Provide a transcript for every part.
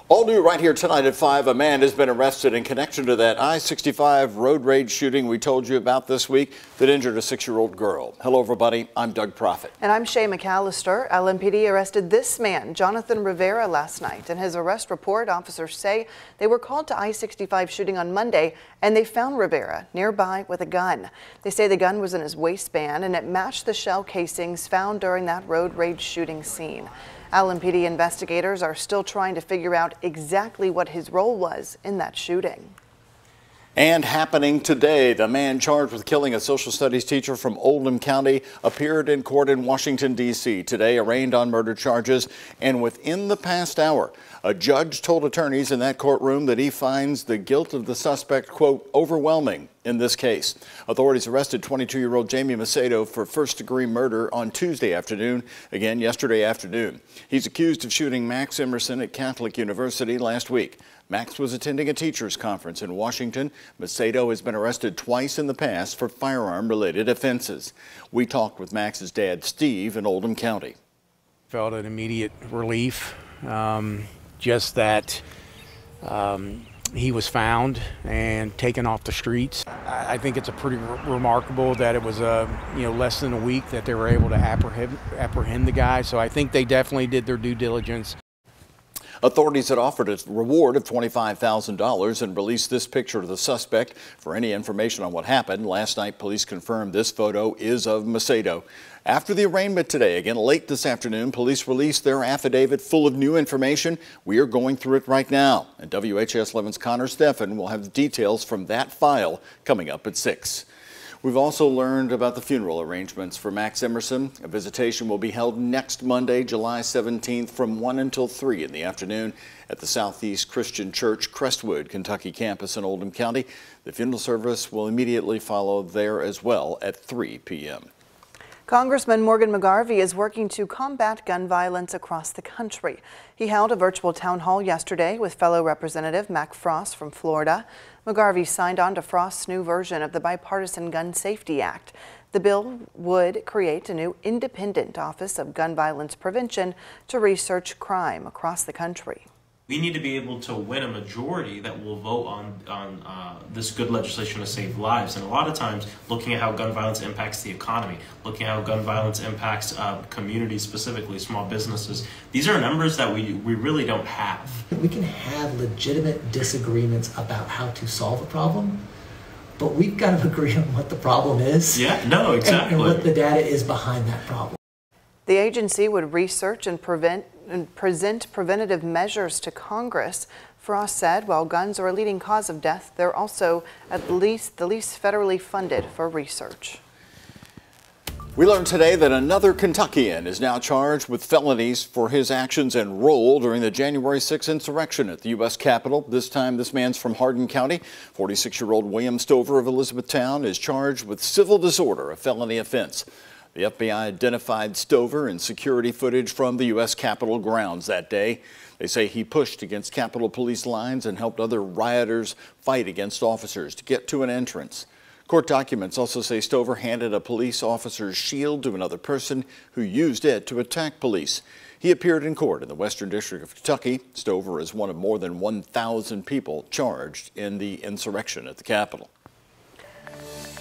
All new right here tonight at 5. A man has been arrested in connection to that I-65 road rage shooting we told you about this week that injured a 6-year-old girl. Hello, everybody. I'm Doug Proffitt. And I'm Shay McAllister. LMPD arrested this man, Jonathan Rivera, last night. In his arrest report, officers say they were called to I-65 shooting on Monday, and they found Rivera nearby with a gun. They say the gun was in his waistband, and it matched the shell casings found during that road rage shooting scene. LMPD investigators are still trying to figure out exactly what his role was in that shooting. And happening today, the man charged with killing a social studies teacher from Oldham County appeared in court in Washington, D.C. today, arraigned on murder charges. And within the past hour, a judge told attorneys in that courtroom that he finds the guilt of the suspect, quote, overwhelming in this case. Authorities arrested 22-year-old Jamie Macedo for first-degree murder on Tuesday afternoon, again yesterday afternoon. He's accused of shooting Max Emerson at Catholic University last week. Max was attending a teachers conference in Washington. Macedo has been arrested twice in the past for firearm-related offenses. We talked with Max's dad, Steve, in Oldham County. Felt an immediate relief, just that he was found and taken off the streets. I think it's a pretty remarkable that it was less than a week that they were able to apprehend the guy. So I think they definitely did their due diligence. Authorities had offered a reward of $25,000 and released this picture of the suspect for any information on what happened. Last night, police confirmed this photo is of Macedo. After the arraignment today, again late this afternoon, police released their affidavit full of new information. We are going through it right now. And WHAS11's Connor Steffen will have the details from that file coming up at 6. We've also learned about the funeral arrangements for Max Emerson. A visitation will be held next Monday, July 17th from 1 until 3 in the afternoon at the Southeast Christian Church, Crestwood, Kentucky campus in Oldham County. The funeral service will immediately follow there as well at 3 p.m. Congressman Morgan McGarvey is working to combat gun violence across the country. He held a virtual town hall yesterday with fellow Representative Mac Frost from Florida. McGarvey signed on to Frost's new version of the Bipartisan Gun Safety Act. The bill would create a new independent Office of Gun Violence Prevention to research crime across the country. We need to be able to win a majority that will vote on this good legislation to save lives. And a lot of times, looking at how gun violence impacts the economy, looking at how gun violence impacts communities, specifically small businesses, these are numbers that we really don't have. We can have legitimate disagreements about how to solve a problem, but we've got to agree on what the problem is. Yeah, no, exactly. And what the data is behind that problem. The agency would research and present preventative measures to Congress. Frost said while guns are a leading cause of death, they're also at least the least federally funded for research. We learned today that another Kentuckian is now charged with felonies for his actions and role during the January 6th insurrection at the U.S. Capitol. This time, this man's from Hardin County. 46-year-old William Stover of Elizabethtown is charged with civil disorder, a felony offense. The FBI identified Stover in security footage from the U.S. Capitol grounds that day. They say he pushed against Capitol Police lines and helped other rioters fight against officers to get to an entrance. Court documents also say Stover handed a police officer's shield to another person who used it to attack police. He appeared in court in the Western District of Kentucky. Stover is one of more than 1,000 people charged in the insurrection at the Capitol.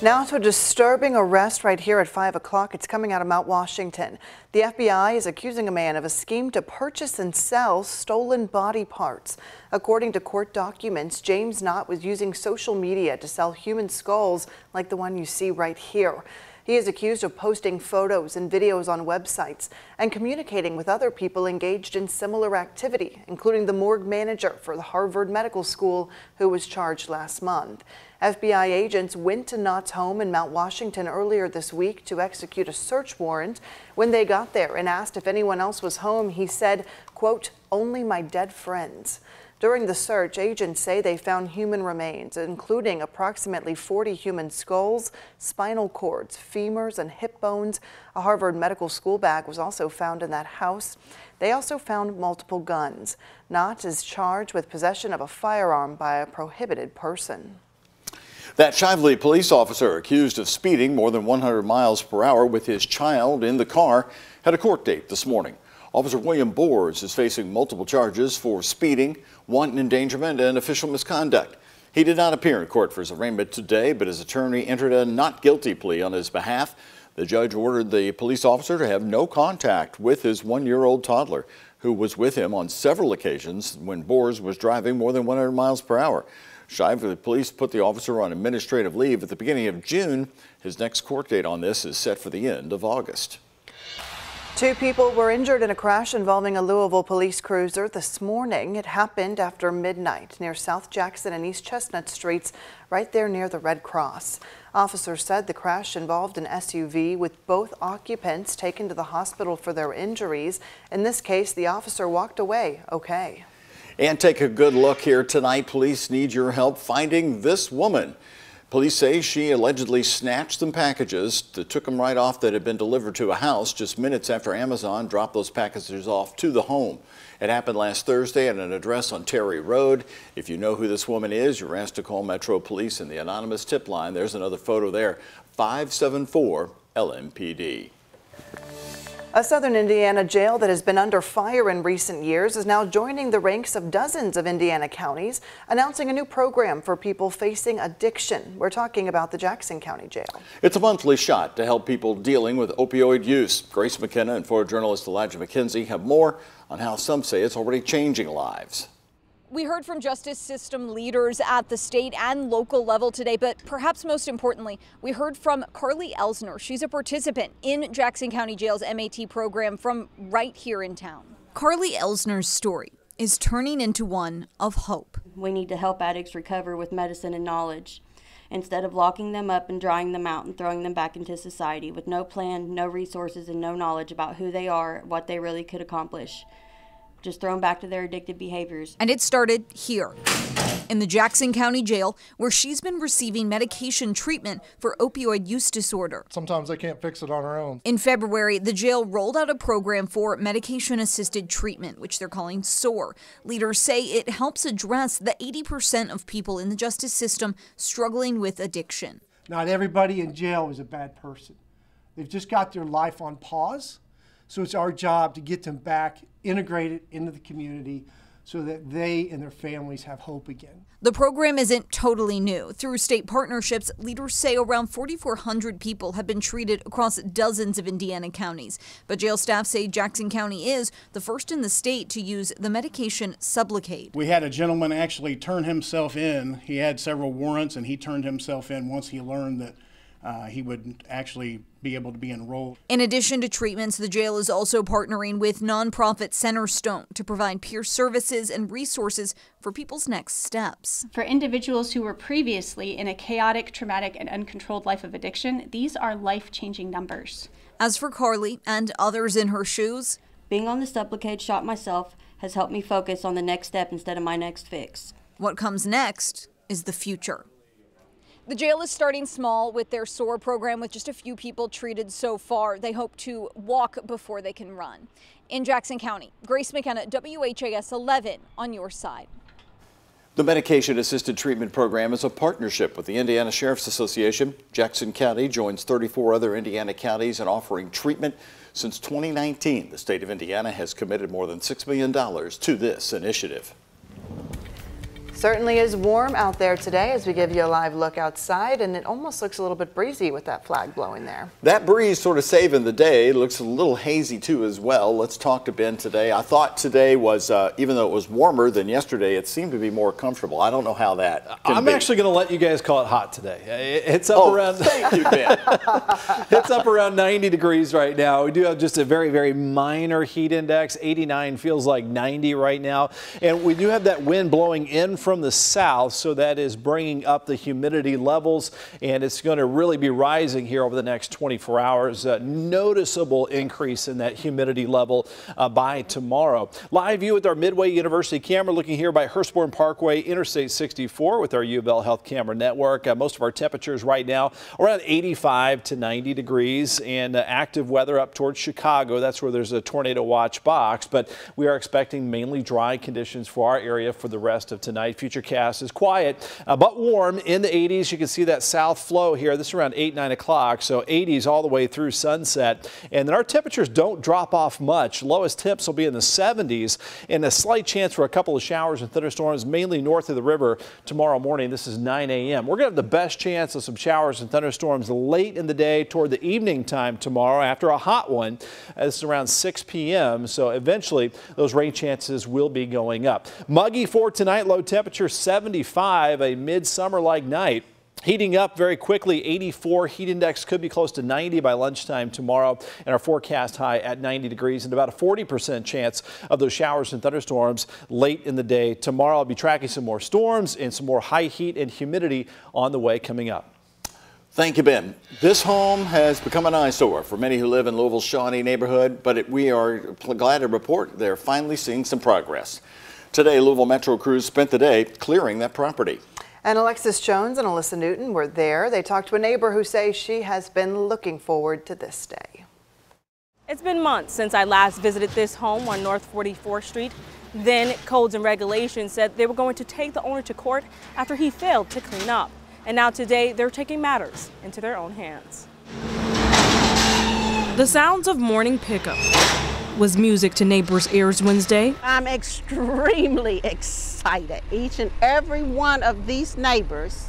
Now to a disturbing arrest right here at 5 o'clock. It's coming out of Mount Washington. The FBI is accusing a man of a scheme to purchase and sell stolen body parts. According to court documents, James Knott was using social media to sell human skulls like the one you see right here. He is accused of posting photos and videos on websites and communicating with other people engaged in similar activity, including the morgue manager for the Harvard Medical School, who was charged last month. FBI agents went to Knott's home in Mount Washington earlier this week to execute a search warrant. When they got there and asked if anyone else was home, he said, quote, "Only my dead friends." During the search, agents say they found human remains, including approximately 40 human skulls, spinal cords, femurs, and hip bones. A Harvard Medical School bag was also found in that house. They also found multiple guns. Knott is charged with possession of a firearm by a prohibited person. That Shively police officer accused of speeding more than 100 miles per hour with his child in the car had a court date this morning. Officer William Boers is facing multiple charges for speeding, wanton endangerment, and official misconduct. He did not appear in court for his arraignment today, but his attorney entered a not guilty plea on his behalf. The judge ordered the police officer to have no contact with his 1-year-old toddler, who was with him on several occasions when Boers was driving more than 100 miles per hour. Shively police put the officer on administrative leave at the beginning of June. His next court date on this is set for the end of August. 2 people were injured in a crash involving a Louisville police cruiser this morning. It happened after midnight near South Jackson and East Chestnut Streets, right there near the Red Cross. Officers said the crash involved an SUV with both occupants taken to the hospital for their injuries. In this case, the officer walked away okay. And take a good look here tonight. Police need your help finding this woman. Police say she allegedly snatched some packages that took them right off that had been delivered to a house just minutes after Amazon dropped those packages off to the home. It happened last Thursday at an address on Terry Road. If you know who this woman is, you're asked to call Metro Police in the anonymous tip line. There's another photo there, 574 LMPD. A southern Indiana jail that has been under fire in recent years is now joining the ranks of dozens of Indiana counties, announcing a new program for people facing addiction. We're talking about the Jackson County Jail. It's a monthly shot to help people dealing with opioid use. Grace McKenna and photojournalist Elijah McKenzie have more on how some say it's already changing lives. We heard from justice system leaders at the state and local level today, but perhaps most importantly, we heard from Carly Elsner. She's a participant in Jackson County Jail's MAT program from right here in town. Carly Elsner's story is turning into one of hope. We need to help addicts recover with medicine and knowledge, instead of locking them up and drying them out and throwing them back into society with no plan, no resources, and no knowledge about who they are, what they really could accomplish. Just throw them back to their addictive behaviors. And it started here in the Jackson County Jail, where she's been receiving medication treatment for opioid use disorder. Sometimes they can't fix it on their own. In February, the jail rolled out a program for medication-assisted treatment, which they're calling SOAR. Leaders say it helps address the 80% of people in the justice system struggling with addiction. Not everybody in jail is a bad person. They've just got their life on pause. So it's our job to get them back integrated into the community so that they and their families have hope again. The program isn't totally new. Through state partnerships, leaders say around 4,400 people have been treated across dozens of Indiana counties. But jail staff say Jackson County is the first in the state to use the medication Sublocade. We had a gentleman actually turn himself in. He had several warrants, and he turned himself in once he learned that he would actually be able to be enrolled. In addition to treatments, the jail is also partnering with nonprofit Centerstone to provide peer services and resources for people's next steps. For individuals who were previously in a chaotic, traumatic, and uncontrolled life of addiction, these are life-changing numbers. As for Carly and others in her shoes, being on the Sublocade shot myself has helped me focus on the next step instead of my next fix. What comes next is the future. The jail is starting small with their SOAR program with just a few people treated so far. They hope to walk before they can run. In Jackson County, Grace McKenna, WHAS11 on your side. The medication-assisted treatment program is a partnership with the Indiana Sheriff's Association. Jackson County joins 34 other Indiana counties in offering treatment. Since 2019, the state of Indiana has committed more than $6 million to this initiative. Certainly is warm out there today as we give you a live look outside, and it almost looks a little bit breezy with that flag blowing there. That breeze sort of saving the day. It looks a little hazy too as well. Let's talk to Ben today. I thought today was, even though it was warmer than yesterday, it seemed to be more comfortable. I don't know how that can be. Actually going to let you guys call it hot today. It's up around. Thank you, Ben. It's up around 90 degrees right now. We do have just a very, very minor heat index. 89 feels like 90 right now. And we do have that wind blowing in from the south, so that is bringing up the humidity levels, and it's going to really be rising here over the next 24 hours. Noticeable increase in that humidity level by tomorrow. Live view with our Midway University camera, looking here by Hurstbourne Parkway, Interstate 64 with our U of L Health Camera Network. Most of our temperatures right now around 85 to 90 degrees, and active weather up towards Chicago. That's where there's a tornado watch box, but we are expecting mainly dry conditions for our area for the rest of tonight. tonight. Futurecast is quiet, but warm in the 80s. You can see that south flow here. This is around 8, 9 o'clock, so 80s all the way through sunset. And then our temperatures don't drop off much. Lowest temps will be in the 70s, and a slight chance for a couple of showers and thunderstorms, mainly north of the river tomorrow morning. This is 9 a.m. We're going to have the best chance of some showers and thunderstorms late in the day toward the evening time tomorrow after a hot one. This is around 6 p.m. So eventually those rain chances will be going up. Muggy for tonight, low temperature 75, a midsummer-like night. Heating up very quickly, 84. Heat index could be close to 90 by lunchtime tomorrow, and our forecast high at 90 degrees and about a 40% chance of those showers and thunderstorms late in the day tomorrow. I'll be tracking some more storms and some more high heat and humidity on the way coming up. Thank you, Ben. This home has become an eyesore for many who live in Louisville's Shawnee neighborhood, but we are glad to report they're finally seeing some progress. Today, Louisville Metro crews spent the day clearing that property. And Alexis Jones and Alyssa Newton were there. They talked to a neighbor who says she has been looking forward to this day. It's been months since I last visited this home on North 44th Street. Then Codes and Regulations said they were going to take the owner to court after he failed to clean up. And now today, they're taking matters into their own hands. The sounds of morning pickup was music to neighbors' ears Wednesday. I'm extremely excited. Each and every one of these neighbors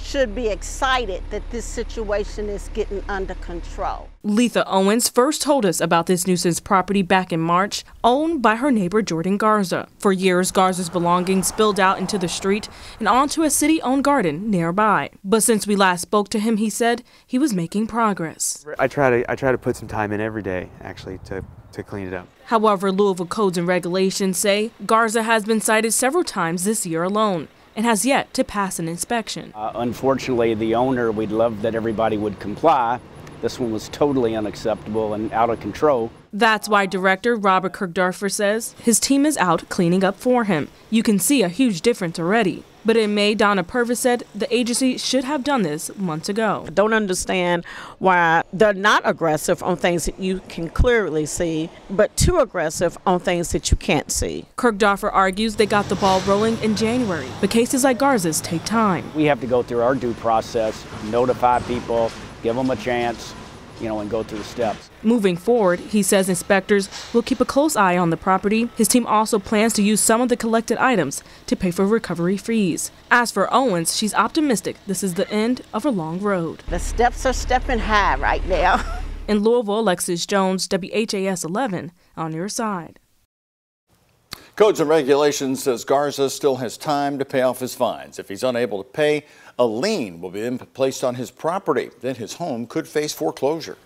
should be excited that this situation is getting under control. Letha Owens first told us about this nuisance property back in March, owned by her neighbor Jordan Garza. For years, Garza's belongings spilled out into the street and onto a city-owned garden nearby. But since we last spoke to him, he said he was making progress. I try to put some time in every day, actually, to clean it up. However, Louisville Codes and Regulations say Garza has been cited several times this year alone and has yet to pass an inspection. Unfortunately, the owner, we'd love that everybody would comply. This one was totally unacceptable and out of control. That's why Director Robert Kirkdorfer says his team is out cleaning up for him. You can see a huge difference already. But in May, Donna Purvis said the agency should have done this months ago. I don't understand why they're not aggressive on things that you can clearly see, but too aggressive on things that you can't see. Kirkdorfer argues they got the ball rolling in January, but cases like Garza's take time. We have to go through our due process, notify people, give them a chance, and go through the steps. Moving forward, he says inspectors will keep a close eye on the property. His team also plans to use some of the collected items to pay for recovery fees. As for Owens, she's optimistic this is the end of a long road. The steps are stepping high right now. In Louisville, Alexis Jones, WHAS 11, on your side. Codes and Regulations says Garza still has time to pay off his fines. If he's unable to pay, a lien will be placed on his property. Then his home could face foreclosure.